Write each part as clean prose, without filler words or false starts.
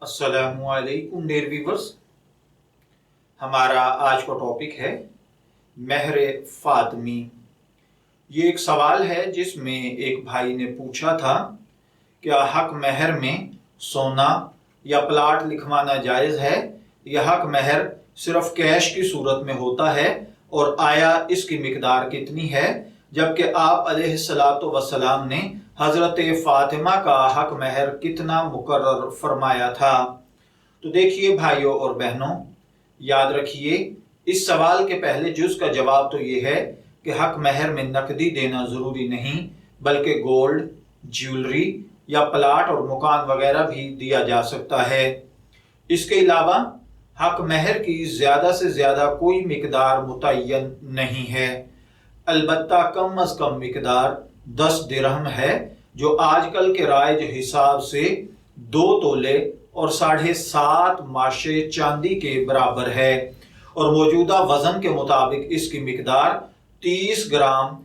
अस्सलामु अलैकुम dear viewers. हमारा आज का टॉपिक है महर फातमी। ये एक सवाल है जिसमें एक भाई ने पूछा था, क्या हक महर में सोना या प्लाट लिखवाना जायज़ है या हक महर सिर्फ कैश की सूरत में होता है और आया इसकी मिकदार कितनी है, जबकि आप अलैहिस्सलातु वस्सलाम ने हज़रत फ़ातिमा का हक महर कितना मुकर्रर फरमाया था। तो देखिए भाइयों और बहनों, याद रखिए इस सवाल के पहले जुज़ का जवाब तो ये है कि हक महर में नकदी देना ज़रूरी नहीं, बल्कि गोल्ड, ज्वेलरी या प्लाट और मकान वगैरह भी दिया जा सकता है। इसके अलावा हक महर की ज़्यादा से ज़्यादा कोई मिकदार मुतय्यन नहीं है, अलबत्ता कम अज़ कम मिकदार 10 दिरहम है, जो आजकल के राइज हिसाब से 2 तोले और 7.5 माशे चांदी के बराबर है, और मौजूदा वजन के मुताबिक इसकी मिकदार 30 ग्राम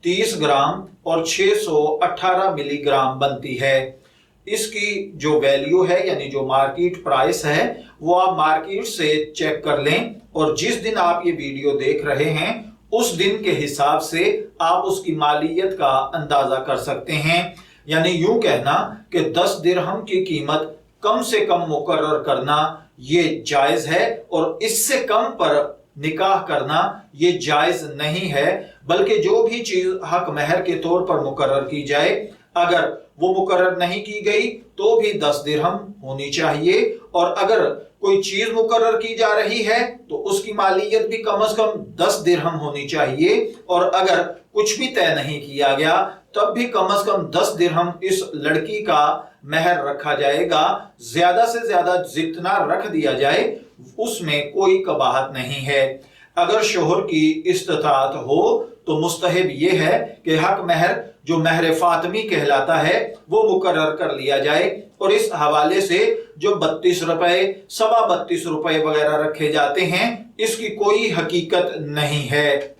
30 ग्राम और 618 मिलीग्राम बनती है। इसकी जो वैल्यू है यानी जो मार्केट प्राइस है वो आप मार्केट से चेक कर लें, और जिस दिन आप ये वीडियो देख रहे हैं उस दिन के हिसाब से आप उसकी मालियत का अंदाजा कर सकते हैं। यानी यूं कहना कि 10 दिरहम की कीमत कम से कम मुकर्रर करना ये जायज है, और इससे कम पर निकाह करना ये जायज नहीं है, बल्कि जो भी चीज हक महर के तौर पर मुकर्रर की जाए, अगर वो मुकर्रर नहीं की गई तो भी 10 दिरहम होनी चाहिए, और अगर कोई चीज मुकर्रर की जा रही है तो उसकी मालियत भी कम से कम 10 दिरहम होनी चाहिए, और अगर कुछ भी तय नहीं किया गया तब भी कम से कम 10 दिरहम इस लड़की का महर रखा जाएगा। ज्यादा से ज्यादा जितना रख दिया जाए उसमें कोई कबाहत नहीं है। अगर शोहर की इस्तिताअत हो तो मुस्तहब ये है कि हक महर जो महर फातमी कहलाता है वो मुकर्रर कर लिया जाए, और इस हवाले से जो 32 रुपए, 32.25 रुपए वगैरह रखे जाते हैं इसकी कोई हकीकत नहीं है।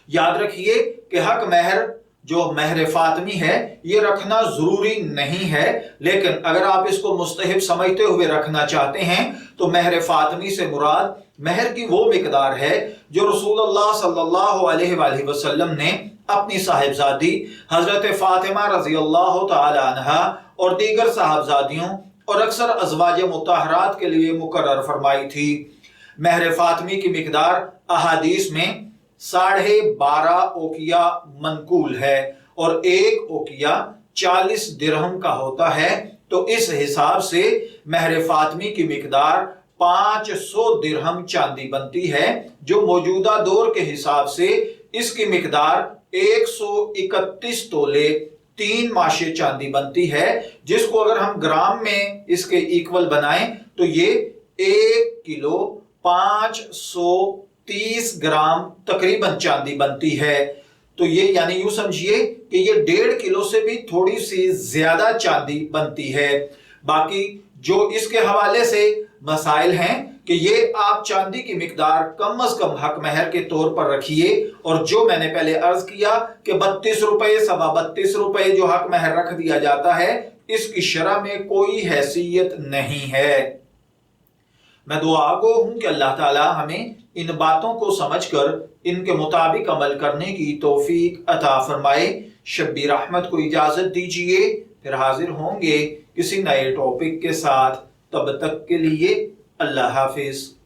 याद रखिए कि हक महर जो महर फातमी है ये रखना जरूरी नहीं है, लेकिन अगर आप इसको मुस्तहब समझते हुए रखना चाहते हैं तो महर फातमी से मुराद महर की वो मिकदार है जो रसूलुल्लाह सल्लल्लाहु अलैहि वसल्लम ने अपनी साहिबजादी हजरत फातिमा रजी अल्लाह तआला अन्हा और दीगर साहबजादियों और अक्सर अज़वाज मुताहरात के लिए मुकर्रर फरमाई थी। महर फातमी की मिकदार अहादीस में 12.5 ओकिया मनकूल है, और 1 ओकिया 40 दिरहम का होता है। तो इस हिसाब से महर फातमी की मिकदार 500 दिरहम चांदी बनती है, जो मौजूदा दौर के हिसाब से इसकी मिकदार 131 तोले 3 माशे चांदी बनती है, जिसको अगर हम ग्राम में इसके इक्वल बनाएं तो ये 1 किलो 530 ग्राम तकरीबन चांदी बनती है। तो ये यानी यूं समझिए कि ये 1.5 किलो से भी थोड़ी सी ज्यादा चांदी बनती है। बाकी जो इसके हवाले से मसाइल हैं कि ये आप चांदी की मिकदार कम अज कम हक महर के तौर पर रखिए, और जो मैंने पहले अर्ज किया कि 32 रुपए, 32.25 रुपए जो हक महर रख दिया जाता है इसकी शरह में कोई हैसियत नहीं है। मैं दुआ गो हूं कि अल्लाह ताला हमें इन बातों को समझकर इनके मुताबिक अमल करने की तौफीक अता फरमाए। शब्बीर अहमद को इजाजत दीजिए, फिर हाजिर होंगे किसी नए टॉपिक के साथ। तब तक के लिए अल्लाह हाफिज।